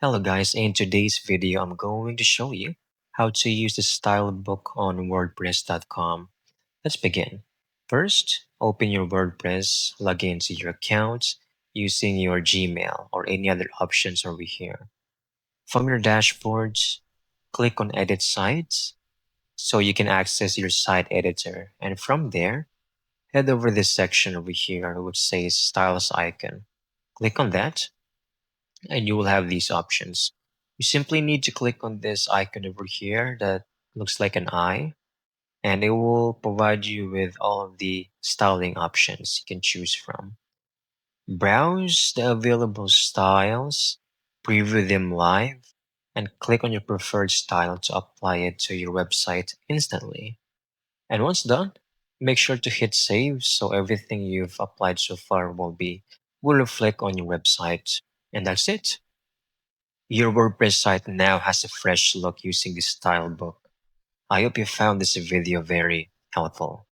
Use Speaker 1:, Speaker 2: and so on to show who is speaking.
Speaker 1: Hello guys, in today's video I'm going to show you how to use the style book on WordPress.com. Let's begin. First, open your WordPress, log into your account using your Gmail or any other options over here. From your dashboards, click on Edit Sites so you can access your site editor, and from there, head over this section over here which says Styles icon. Click on that and you will have these options. You simply need to click on this icon over here that looks like an eye, and it will provide you with all of the styling options you can choose from. Browse the available styles, preview them live, and click on your preferred style to apply it to your website instantly. And once done, make sure to hit save so everything you've applied so far will reflect on your website. And that's it. Your WordPress site now has a fresh look using the style book. I hope you found this video very helpful.